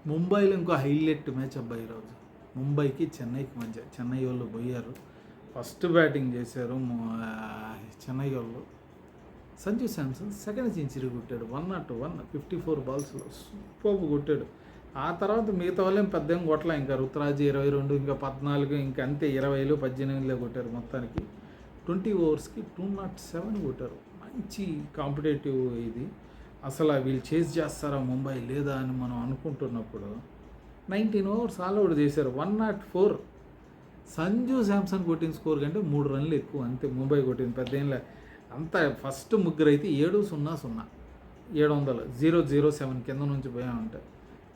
ముంబైలో ఇంకో highlight match అబ్బాయి ఈరోజు. ముంబైకి చెన్నైకి మధ్య. చెన్నై వాళ్ళు పోయారు, ఫస్ట్ బ్యాటింగ్ చేశారు చెన్నై వాళ్ళు. సంజు శాంసన్ సెకండ్ సెంచరీ కొట్టాడు, 101 54 బాల్స్లో సూపర్ కొట్టాడు. ఆ తర్వాత మిగతా వాళ్ళేం పెద్ద ఏం కొట్టలే. ఇంకా రుతురాజ్ 22, ఇంకా 14, ఇంకా అంతే 20, 18 కొట్టారు. మొత్తానికి 20 ఓవర్స్కి 207 కొట్టారు. మంచి కాంపిటేటివ్ ఇది. అసలు వీళ్ళు చేజ్ చేస్తారా ముంబై లేదా అని మనం అనుకుంటున్నప్పుడు 19 ఓవర్స్ ఆల్అవుట్ చేశారు, 104. సంజు శాంసన్ కొట్టిన స్కోర్ కంటే 3 రన్లు ఎక్కువ అంతే ముంబై కొట్టింది. పెద్ద ఏం లే. అంతా ఫస్ట్ ముగ్గురు అయితే 7-0-0 700 007 కింద నుంచి పోయామంటే.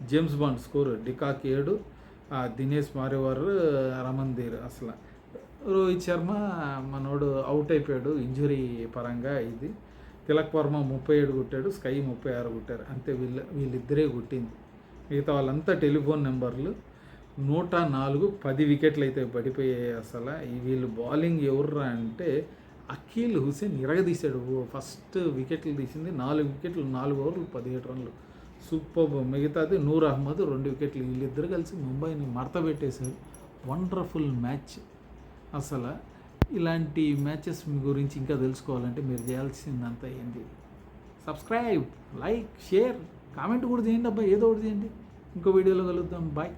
James Bond score de Kock 7, Dinesh మారేవార్, రమన్దీర్. అసలు రోహిత్ శర్మ మనోడు అవుట్ అయిపోయాడు ఇంజురీ పరంగా. ఇది తిలక్ వర్మ 37 కొట్టాడు, స్కై 36 కొట్టారు అంతే. వీళ్ళిద్దరే కొట్టింది. మిగతా వాళ్ళంతా టెలిఫోన్ నెంబర్లు. 104 10 వికెట్లు అయితే పడిపోయాయి. అసలు వీళ్ళు బౌలింగ్ ఎవర్రా అంటే అఖిల్ హుసేన్ ఇరగదీశాడు. ఫస్ట్ వికెట్లు తీసింది 4 వికెట్లు, 4 ఓవర్లు 17 రన్లు, సూపర్. మిగతాది నూర్ అహ్మద్ 2 వికెట్లు. వీళ్ళిద్దరు కలిసి ముంబైని మడత పెట్టేశారు. Wonderful match. అసలు ఇలాంటి మ్యాచెస్ మీ గురించి ఇంకా తెలుసుకోవాలంటే మీరు చేయాల్సిందంతా ఏంటి? సబ్స్క్రైబ్, లైక్, షేర్, కామెంట్ కూడా చేయండి అబ్బాయి, ఏదో ఒకటి చేయండి. ఇంకో వీడియోలో కలుద్దాం. బాయ్.